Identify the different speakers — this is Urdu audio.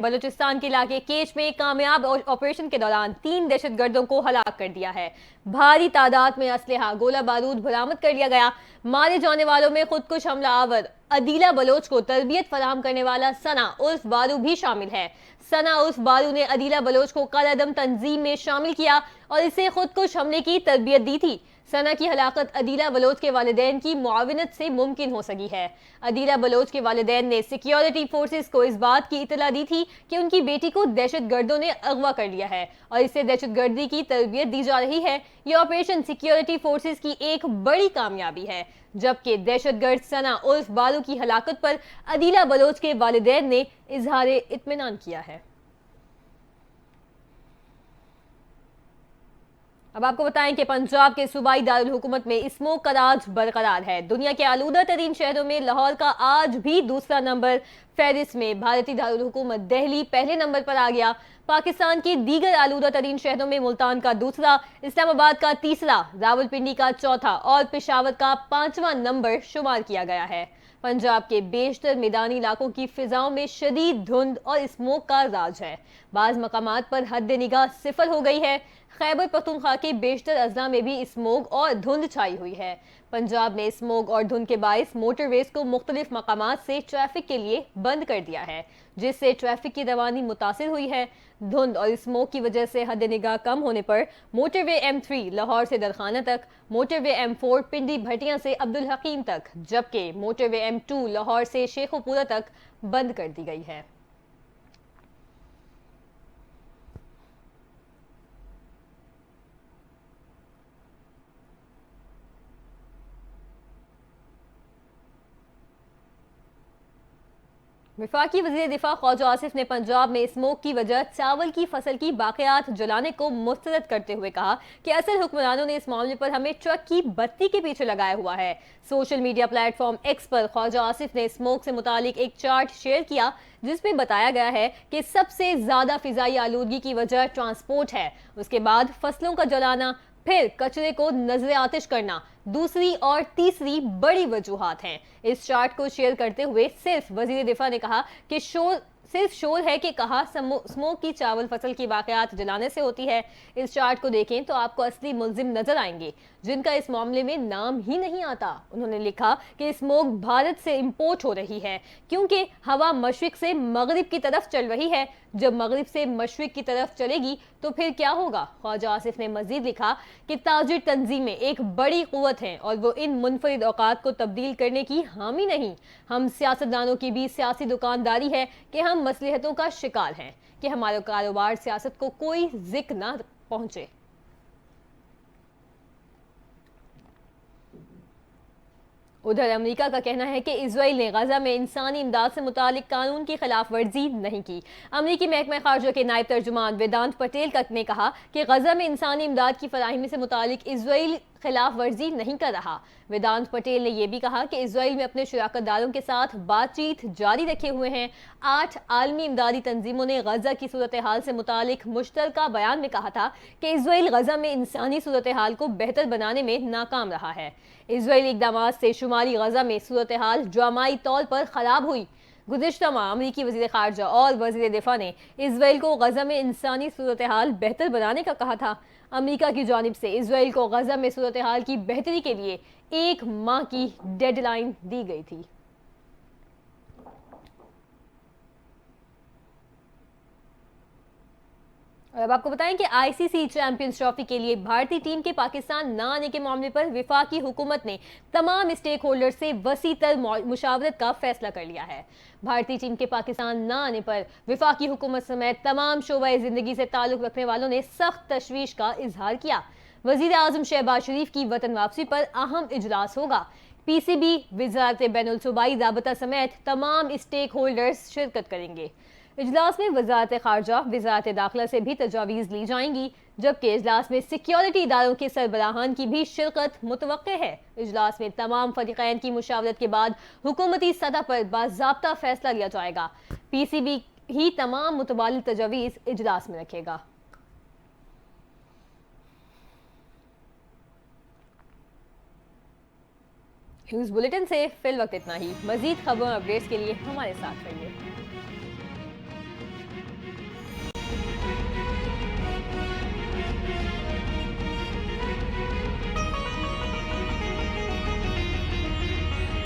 Speaker 1: بلوچستان کے علاقے کیچ میں کامیاب آپریشن کے دوران 3 دہشت گردوں کو ہلاک کر دیا ہے۔ بھاری تعداد میں اسلحہ گولہ بارود برآمد کر لیا گیا۔ مارے جانے والوں میں خودکش حملہ آور عدیلہ بلوچ کو تربیت فراہم کرنے والا ثنا عرف بارو بھی شامل ہے۔ ثنا عرف بارو نے عدیلہ بلوچ کو قلعہ تنظیم میں شامل کیا اور اسے خودکش حملے کی تربیت دی تھی۔ ثنا کی ہلاکت عدیلہ بلوچ کے والدین کی معاونت سے ممکن ہو سکی ہے۔ عدیلہ بلوچ کے والدین نے سیکیورٹی فورسز کو اس بات کی اطلاع دی تھی کہ ان کی بیٹی کو دہشت گردوں نے اغوا کر لیا ہے اور اسے دہشت گردی کی تربیت دی جا رہی ہے۔ یہ آپریشن سیکیورٹی فورسز کی ایک بڑی کامیابی ہے، جبکہ دہشت گرد ثنا عرف بارو کی ہلاکت پر عدیلہ بلوچ کے والدین نے اظہار اطمینان کیا ہے۔ اب آپ کو بتائیں کہ پنجاب کے صوبائی دارالحکومت میں اسموک کا راج برقرار ہے۔ دنیا کے آلودہ ترین شہروں میں لاہور کا آج بھی دوسرا نمبر فہرست میں بھارتی دارالحکومت دہلی پہلے نمبر پر آ گیا۔ پاکستان کے دیگر آلودہ ترین شہروں میں ملتان کا دوسرا، اسلام آباد کا تیسرا، راولپنڈی کا چوتھا اور پشاور کا 5واں نمبر شمار کیا گیا ہے۔ پنجاب کے بیشتر میدانی علاقوں کی فضاؤں میں شدید دھند اور اسموک کا راج ہے۔ بعض مقامات پر حد نگاہ صفر ہو گئی ہے۔ خیبر پختونخوا کے بیشتر اضلاع میں بھی اسموگ اور دھند چھائی ہوئی ہے۔ پنجاب نے اسموگ اور دھند کے باعث موٹر ویز کو مختلف مقامات سے ٹریفک کے لیے بند کر دیا ہے، جس سے ٹریفک کی روانی متاثر ہوئی ہے۔ دھند اور اسموگ کی وجہ سے حد نگاہ کم ہونے پر موٹر وے M3 لاہور سے درخانہ تک، موٹر وے M4 پنڈی بھٹیاں سے عبدالحکیم تک، جبکہ موٹر وے M2 لاہور سے شیخوپورہ تک بند کر دی گئی ہے۔ وفاقی وزیر دفاع خواجہ آصف نے پنجاب میں اسموک کی وجہ چاول کی فصل کی باقیات جلانے کو مسترد کرتے ہوئے کہا کہ اصل حکمرانوں نے اس معاملے پر ہمیں ٹرک کی بتی کے پیچھے لگایا ہوا ہے۔ Social media platform X پر خواجہ آصف نے اسموک سے متعلق ایک چارٹ شیئر کیا جس میں بتایا گیا ہے کہ سب سے زیادہ فضائی آلودگی کی وجہ ٹرانسپورٹ ہے، اس کے بعد فصلوں کا جلانا، پھر کچرے کو نذر آتش کرنا دوسری اور تیسری بڑی وجوہات ہیں۔ اس چارٹ کو شیئر کرتے ہوئے صرف وزیر دفاع نے کہا کہ صرف شور ہے کہ کہا اسموک کی چاول فصل کی باقیات جلانے سے ہوتی ہے۔ اس چارٹ کو دیکھیں تو آپ کو اصلی ملزم نظر آئیں گے جن کا اس معاملے میں نام ہی نہیں آتا۔ انہوں نے لکھا کہ اسموک بھارت سے امپورٹ ہو رہی ہے کیونکہ ہوا مشرق سے مغرب کی طرف چل رہی ہے۔ جب مغرب سے مشرق کی طرف چلے گی تو پھر کیا ہوگا؟ خواجہ آصف نے مزید لکھا کہ تاجر تنظیمیں ایک بڑی قوت ہیں اور وہ ان منفرد اوقات کو تبدیل کرنے کی حامی نہیں۔ ہم سیاستدانوں کی بھی سیاسی دکانداری ہے کہ ہم مصلحتوں کا شکار ہیں کہ ہمارا کاروبار سیاست کو کوئی ذکر نہ پہنچے۔ ادھر امریکہ کا کہنا ہے کہ اسرائیل نے غزہ میں انسانی امداد سے متعلق قانون کی خلاف ورزی نہیں کی۔ امریکی محکمہ خارجہ کے نائب ترجمان ویدانت پٹیل نے کہا کہ غزہ میں انسانی امداد کی فراہمی سے متعلق اسرائیل خلاف ورزی نہیں کر رہا۔ ویدانت پٹیل نے یہ بھی کہا کہ اسرائیل میں اپنے شراکت داروں کے ساتھ بات چیت جاری رکھے ہوئے ہیں۔ 8 عالمی امدادی تنظیموں نے غزہ کی صورتحال سے متعلق مشترکہ بیان میں کہا تھا کہ اسرائیل غزہ میں انسانی صورتحال کو بہتر بنانے میں ناکام رہا ہے۔ اسرائیلی اقدامات سے شمالی غزہ میں صورتحال ڈرامائی طور پر خراب ہوئی۔ گزشتہ ماہ امریکی وزیر خارجہ اور وزیر دفاع نے اسرائیل کو غزہ میں انسانی صورتحال بہتر بنانے کا کہا تھا۔ امریکہ کی جانب سے اسرائیل کو غزہ میں صورتحال کی بہتری کے لیے 1 ماہ کی ڈیڈ لائن دی گئی تھی۔ اور اب آپ کو بتائیں کہ ICC چیمپئنز ٹرافی کے لیے بھارتی ٹیم کے پاکستان نہ آنے کے معاملے پر وفاقی حکومت نے تمام اسٹیک ہولڈر سے وسیع تر مشاورت کا فیصلہ کر لیا ہے۔ بھارتی ٹیم کے پاکستان نہ آنے پر وفاقی حکومت سمیت تمام شعبۂ زندگی سے تعلق رکھنے والوں نے سخت تشویش کا اظہار کیا۔ وزیر اعظم شہباز شریف کی وطن واپسی پر اہم اجلاس ہوگا۔ PCB، وزارت بین الصوبائی رابطہ سمیت تمام اسٹیک ہولڈرز شرکت کریں گے۔ اجلاس میں وزارت خارجہ، وزارت داخلہ سے بھی تجاویز لی جائیں گی، جبکہ اجلاس میں سیکیورٹی اداروں کے سربراہان کی بھی شرکت متوقع ہے۔ اجلاس میں تمام فریقین کی مشاورت کے بعد حکومتی سطح پر باضابطہ فیصلہ لیا جائے گا۔ PCB ہی تمام متبادل تجاویز اجلاس میں رکھے گا۔ نیوز بلیٹن سے فی الوقت اتنا ہی۔ مزید خبروں اور اپڈیٹس کے لیے ہمارے ساتھ رہیے۔